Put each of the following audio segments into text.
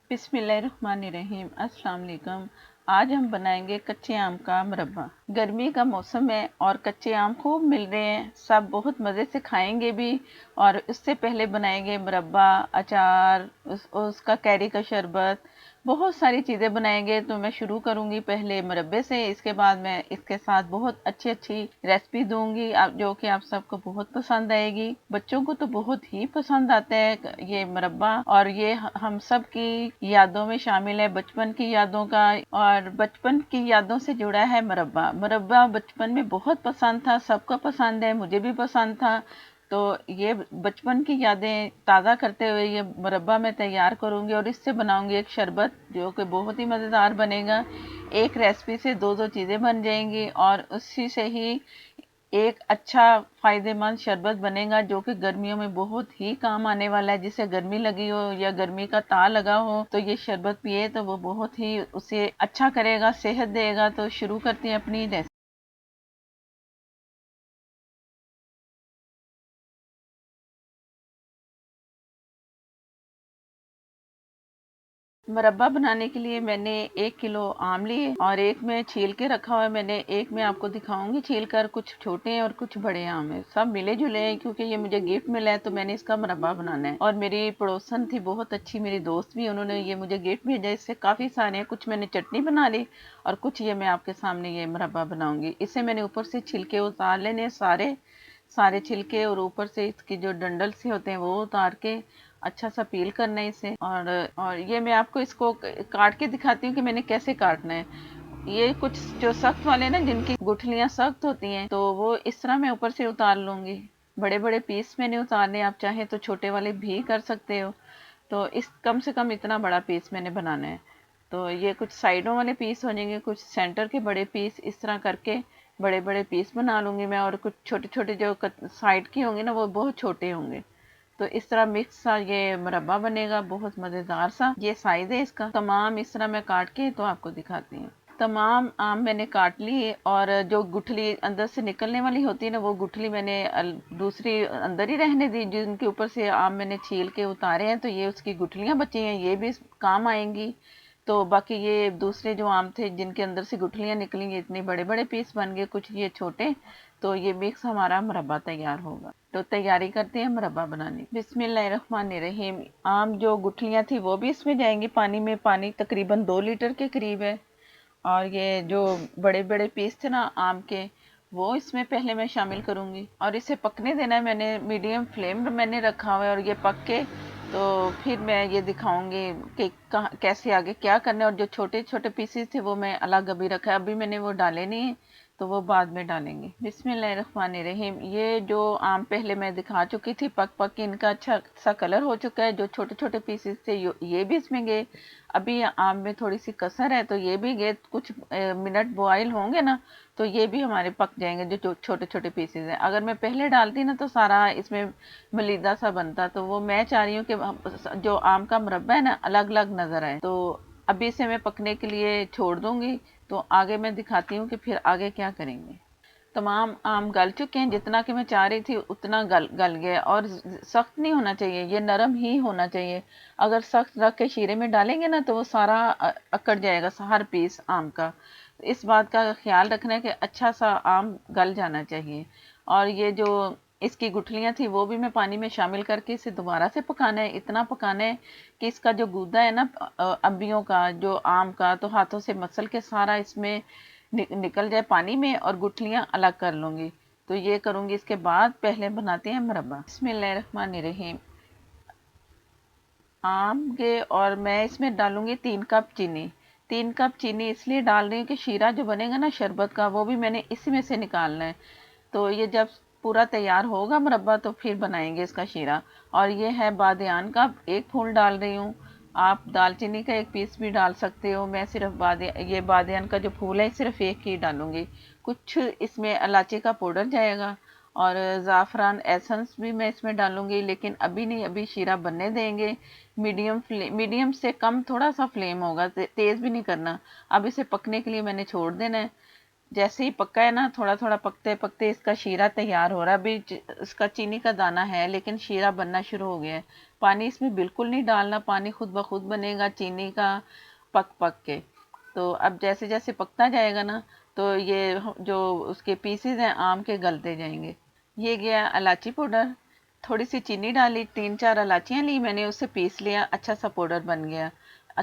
बिस्मिल्लाहिर्रहमानिर्रहीम। अस्सलाम वालेकुम। आज हम बनाएंगे कच्चे आम का मुरब्बा। गर्मी का मौसम है और कच्चे आम खूब मिल रहे हैं, सब बहुत मज़े से खाएंगे भी। और उससे पहले बनाएंगे मुरब्बा, अचार, उसका कैरी का शरबत, बहुत सारी चीज़ें बनाएंगे। तो मैं शुरू करूंगी पहले मुरब्बे से, इसके बाद मैं इसके साथ बहुत अच्छी अच्छी रेसिपी दूंगी आप, जो कि आप सबको बहुत पसंद आएगी। बच्चों को तो बहुत ही पसंद आता है ये मुरब्बा, और ये हम सब की यादों में शामिल है, बचपन की यादों का। और बचपन की यादों से जुड़ा है मुरब्बा। मुरब्बा बचपन में बहुत पसंद था, सबको पसंद है, मुझे भी पसंद था। तो ये बचपन की यादें ताज़ा करते हुए ये मुरब्बा मैं तैयार करूंगी, और इससे बनाऊंगी एक शरबत जो कि बहुत ही मज़ेदार बनेगा। एक रेसिपी से दो दो चीज़ें बन जाएंगी, और उसी से ही एक अच्छा फ़ायदेमंद शरबत बनेगा, जो कि गर्मियों में बहुत ही काम आने वाला है। जिसे गर्मी लगी हो या गर्मी का ता लगा हो, तो ये शरबत पिए तो वो बहुत ही उसे अच्छा करेगा, सेहत देगा। तो शुरू करते हैं अपनी रेसिपी। मुरब्बा बनाने के लिए मैंने 1 किलो आम लिए, और एक में छील के रखा हुआ है मैंने, एक में आपको दिखाऊंगी छील कर। कुछ छोटे हैं और कुछ बड़े आम हैं, सब मिले जुले हैं, क्योंकि ये मुझे गिफ्ट मिला है तो मैंने इसका मुरब्बा बनाना है। और मेरी पड़ोसन थी बहुत अच्छी, मेरी दोस्त भी, उन्होंने ये मुझे गिफ्ट भेजा। इससे काफ़ी सारे हैं, कुछ मैंने चटनी बना ली और कुछ ये मैं आपके सामने ये मुरब्बा बनाऊंगी। इसे मैंने ऊपर से छिलके उतार लेने सारे सारे छिलके, और ऊपर से इसकी जो डंडल से होते हैं वो उतार के अच्छा सा पील करना है इसे। और ये मैं आपको इसको काट के दिखाती हूँ कि मैंने कैसे काटना है। ये कुछ जो सख्त वाले ना, जिनकी गुठलियां सख्त होती हैं, तो वो इस तरह मैं ऊपर से उतार लूंगी। बड़े बड़े पीस मैंने उतारने, आप चाहे तो छोटे वाले भी कर सकते हो। तो इस कम से कम इतना बड़ा पीस मैंने बनाना है। तो ये कुछ साइडों वाले पीस हो जाएंगे, कुछ सेंटर के बड़े पीस, इस तरह करके बड़े बड़े पीस बना लूंगी मैं। और कुछ छोटे छोटे जो साइड के होंगे ना, वो बहुत छोटे होंगे। तो इस तरह मिक्स सा ये मुरब्बा बनेगा, बहुत मज़ेदार सा। ये साइज है इसका। तमाम इस तरह मैं काट के तो आपको दिखाती हूँ। तमाम आम मैंने काट लिए, और जो गुठली अंदर से निकलने वाली होती है ना, वो गुठली मैंने दूसरी अंदर ही रहने दी। जिनके ऊपर से आम मैंने छील के उतारे हैं, तो ये उसकी गुठलियां बची हैं, ये भी काम आएंगी। तो बाकी ये दूसरे जो आम थे जिनके अंदर से गुठलियां निकली, इतने बड़े बड़े पीस बन गए, कुछ ये छोटे। तो ये मिक्स हमारा मुरब्बा तैयार होगा। तो तैयारी करते हैं मुरब्बा बनाने की। बिस्मिल्लाहिर्रहमानिर्रहीम। आम जो गुठलियां थी वो भी इसमें जाएंगी पानी में। पानी तकरीबन 2 लीटर के करीब है। और ये जो बड़े बड़े पीस थे ना आम के, वो इसमें पहले मैं शामिल करूंगी, और इसे पकने देना है। मैंने मीडियम फ्लेम मैंने रखा हुआ है, और ये पक के तो फिर मैं ये दिखाऊंगी कि कैसे आगे क्या करना है। और जो छोटे छोटे पीसेस थे वो मैं अलग अभी रखा है, अभी मैंने वो डाले नहीं है, तो वो बाद में डालेंगे। बिस्मिल्लाहिर्रहमानिर्रहीम। ये जो आम पहले मैं दिखा चुकी थी, पक पक के इनका अच्छा सा कलर हो चुका है। जो छोटे छोटे पीसेस थे ये भी इसमें गए। अभी आम में थोड़ी सी कसर है, तो ये भी गए। कुछ मिनट बॉयल होंगे ना, तो ये भी हमारे पक जाएंगे, जो छोटे छोटे पीसेस हैं। अगर मैं पहले डालती ना, तो सारा इसमें मलीदा सा बनता। तो वो मैं चाह रही हूँ कि जो आम का मुरब्बा है ना, अलग अलग नजर आए। तो अभी इसे मैं पकने के लिए छोड़ दूंगी। तो आगे मैं दिखाती हूँ कि फिर आगे क्या करेंगे। तमाम आम गल चुके हैं, जितना कि मैं चाह रही थी उतना गल गल गया। और सख्त नहीं होना चाहिए, ये नरम ही होना चाहिए। अगर सख्त रख के शीरे में डालेंगे ना, तो वो सारा अकड़ जाएगा, हर पीस आम का। तो इस बात का ख्याल रखना है कि अच्छा सा आम गल जाना चाहिए। और ये जो इसकी गुठलियां थी वो भी मैं पानी में शामिल करके इसे दोबारा से पकाना है। इतना पकाना है कि इसका जो गूदा है ना, अंबियों का, जो आम का, तो हाथों से मसल के सारा इसमें निकल जाए पानी में, और गुठलियां अलग कर लूंगी। तो ये करूंगी इसके बाद। पहले बनाते हैं मुरब्बा। बिस्मिल्लाहिर्रहमानिर्रहीम। आम के, और मैं इसमें डालूंगी 3 कप चीनी। 3 कप चीनी इसलिए डाल रही हूँ कि शीरा जो बनेगा ना शरबत का, वो भी मैंने इसी में से निकालना है। तो ये जब पूरा तैयार होगा मुरब्बा, तो फिर बनाएंगे इसका शीरा। और ये है बादियान का 1 फूल डाल रही हूँ। आप दालचीनी का 1 पीस भी डाल सकते हो। मैं सिर्फ ये बादियान का जो फूल है सिर्फ एक ही डालूंगी। कुछ इसमें इलायची का पाउडर जाएगा, और ज़ाफ़रान एसेंस भी मैं इसमें डालूंगी, लेकिन अभी नहीं, अभी शीरा बनने देंगे। मीडियम से कम थोड़ा सा फ्लेम होगा, तेज़ भी नहीं करना। अब इसे पकने के लिए मैंने छोड़ देना है। जैसे ही पक्का है ना, थोड़ा थोड़ा पकते पकते इसका शीरा तैयार हो रहा है। अभी इसका चीनी का दाना है लेकिन शीरा बनना शुरू हो गया है। पानी इसमें बिल्कुल नहीं डालना, पानी खुद ब खुद बनेगा चीनी का पक पक के। तो अब जैसे जैसे पकता जाएगा ना, तो ये जो उसके पीसेज हैं आम के गलते जाएंगे। ये गया इलायची पाउडर, थोड़ी सी चीनी डाली, 3-4 इलायचियाँ ली मैंने, उससे पीस लिया, अच्छा सा पाउडर बन गया।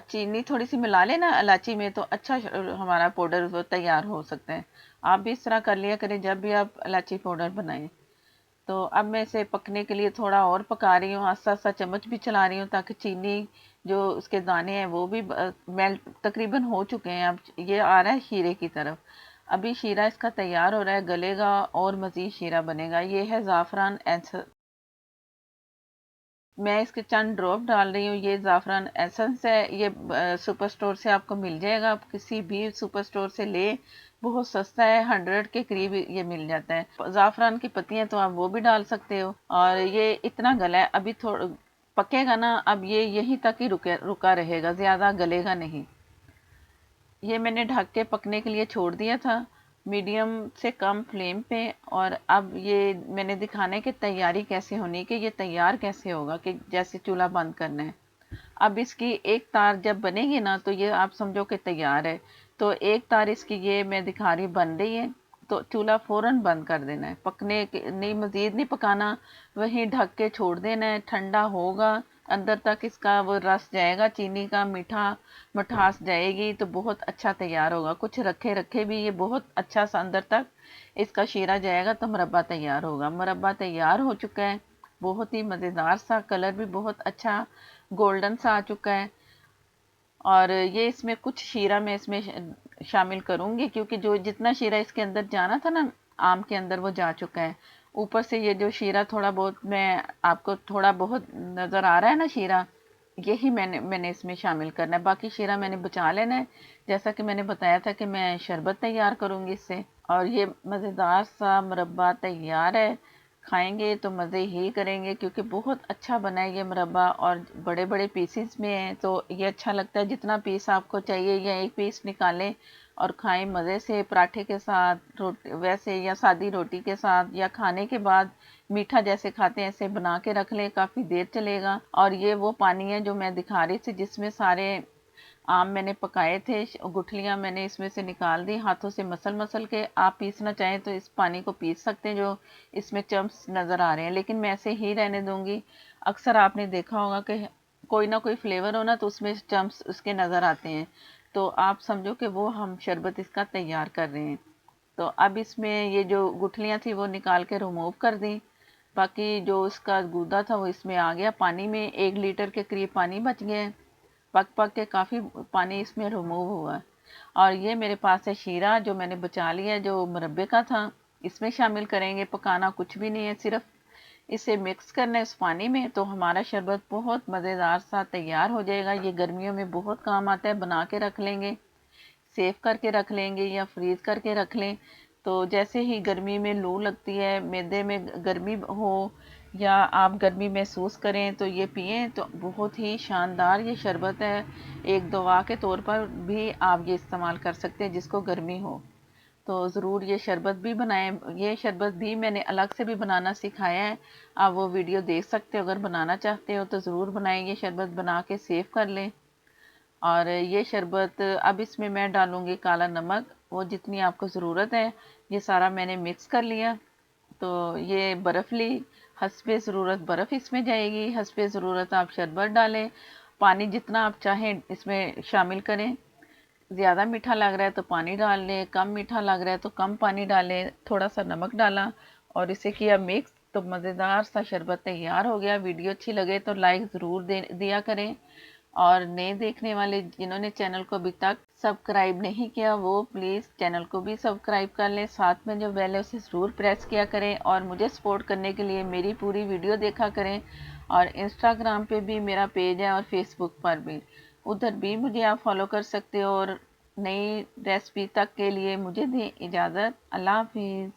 चीनी थोड़ी सी मिला लेना इलायची में तो अच्छा हमारा पाउडर वो तैयार हो सकता है। आप भी इस तरह कर लिया करें जब भी आप इलायची पाउडर बनाएं। तो अब मैं इसे पकने के लिए थोड़ा और पका रही हूँ, आस्ता आस्ता चम्मच भी चला रही हूँ ताकि चीनी जो उसके दाने हैं वो भी मेल्ट तकरीबन हो चुके हैं। अब ये आ रहा है शीरे की तरफ। अभी शीरा इसका तैयार हो रहा है, गलेगा और मज़ीद शीरा बनेगा। ये है ज़ाफ़रान एसेंस, मैं इसके चंद ड्रॉप डाल रही हूँ। ये ज़ाफ़रान एसेंस है, ये सुपर स्टोर से आपको मिल जाएगा, आप किसी भी सुपर स्टोर से ले, बहुत सस्ता है, 100 के करीब ये मिल जाता है। ज़ाफ़रान की पत्तियां तो आप वो भी डाल सकते हो। और ये इतना गला है, अभी थोड़ा पकेगा ना, अब ये यहीं तक ही रुका रहेगा, ज़्यादा गलेगा नहीं। ये मैंने ढक के पकने के लिए छोड़ दिया था मीडियम से कम फ्लेम पे। और अब ये मैंने दिखाने की तैयारी कैसे होनी, कि ये तैयार कैसे होगा, कि जैसे चूल्हा बंद करना है। अब इसकी एक तार जब बनेगी ना तो ये आप समझो कि तैयार है। तो एक तार इसकी ये मैं दिखा रही बन रही है, तो चूल्हा फ़ौरन बंद कर देना है, नहीं, मज़ीद नहीं पकाना, वहीं ढक के छोड़ देना है। ठंडा होगा, अंदर तक इसका वो रस जाएगा, चीनी का मीठा मिठास जाएगी, तो बहुत अच्छा तैयार होगा। कुछ रखे रखे भी ये बहुत अच्छा सा अंदर तक इसका शीरा जाएगा तो मुरब्बा तैयार होगा। मुरब्बा तैयार हो चुका है, बहुत ही मज़ेदार सा, कलर भी बहुत अच्छा गोल्डन सा आ चुका है। और ये इसमें कुछ शीरा मैं इसमें शामिल करूंगी, क्योंकि जो जितना शीरा इसके अंदर जाना था ना आम के अंदर वो जा चुका है। ऊपर से ये जो शीरा थोड़ा बहुत, मैं आपको थोड़ा बहुत नज़र आ रहा है ना शीरा, यही मैंने इसमें शामिल करना है, बाकी शीरा मैंने बचा लेना है। जैसा कि मैंने बताया था कि मैं शरबत तैयार करूंगी इससे। और ये मज़ेदार सा मुरब्बा तैयार है, खाएंगे तो मज़े ही करेंगे, क्योंकि बहुत अच्छा बना है ये मुरब्बा, और बड़े बड़े पीसेस में है तो ये अच्छा लगता है। जितना पीस आपको चाहिए या एक पीस निकालें और खाएं मज़े से, पराठे के साथ, रोटी वैसे, या सादी रोटी के साथ, या खाने के बाद मीठा जैसे खाते हैं ऐसे बना के रख लें, काफ़ी देर चलेगा। और ये वो पानी है जो मैं दिखा रही थी जिसमें सारे आम मैंने पकाए थे, गुठलियाँ मैंने इसमें से निकाल दी, हाथों से मसल मसल के। आप पीसना चाहें तो इस पानी को पीस सकते हैं जो इसमें चम्प्स नज़र आ रहे हैं, लेकिन मैं ऐसे ही रहने दूंगी। अक्सर आपने देखा होगा कि कोई ना कोई फ्लेवर हो ना तो उसमें चम्प्स उसके नज़र आते हैं, तो आप समझो कि वो हम शरबत इसका तैयार कर रहे हैं। तो अब इसमें ये जो गुठलियाँ थी वो निकाल के रिमूव कर दी, बाकी जो उसका गूदा था वो इसमें आ गया पानी में। 1 लीटर के करीब पानी बच गया है, पक पक के काफ़ी पानी इसमें रिमूव हुआ है। और ये मेरे पास है शीरा जो मैंने बचा लिया, जो मुरब्बे का था, इसमें शामिल करेंगे। पकाना कुछ भी नहीं है, सिर्फ इसे मिक्स करना है उस पानी में, तो हमारा शरबत बहुत मज़ेदार सा तैयार हो जाएगा। ये गर्मियों में बहुत काम आता है, बना के रख लेंगे, सेव करके रख लेंगे या फ्रीज करके रख लें। तो जैसे ही गर्मी में लू लगती है, मैदे में गर्मी हो या आप गर्मी महसूस करें तो ये पिएं, तो बहुत ही शानदार ये शरबत है। एक दवा के तौर पर भी आप ये इस्तेमाल कर सकते हैं जिसको गर्मी हो। तो ज़रूर ये शरबत भी बनाएं। ये शरबत भी मैंने अलग से भी बनाना सिखाया है, आप वो वीडियो देख सकते हो। अगर बनाना चाहते हो तो ज़रूर बनाएं, ये शरबत बना के सेव कर लें। और ये शरबत अब इसमें मैं डालूंगी काला नमक, वो जितनी आपको ज़रूरत है। ये सारा मैंने मिक्स कर लिया। तो ये बर्फ़ ली, हस्बे ज़रूरत बर्फ़ इसमें जाएगी, हस्बे ज़रूरत आप शरबत डालें। पानी जितना आप चाहें इसमें शामिल करें। ज़्यादा मीठा लग रहा है तो पानी डाल लें, कम मीठा लग रहा है तो कम पानी डालें। थोड़ा सा नमक डाला और इसे किया मिक्स, तो मज़ेदार सा शरबत तैयार हो गया। वीडियो अच्छी लगे तो लाइक ज़रूर दिया करें। और नए देखने वाले जिन्होंने चैनल को अभी तक सब्सक्राइब नहीं किया वो प्लीज़ चैनल को भी सब्सक्राइब कर लें, साथ में जो बेल है उसे ज़रूर प्रेस किया करें। और मुझे सपोर्ट करने के लिए मेरी पूरी वीडियो देखा करें। और इंस्टाग्राम पे भी मेरा पेज है और फेसबुक पर भी, उधर भी मुझे आप फॉलो कर सकते हो। और नई रेसिपी तक के लिए मुझे दें इजाज़त। अल्लाह हाफिज़।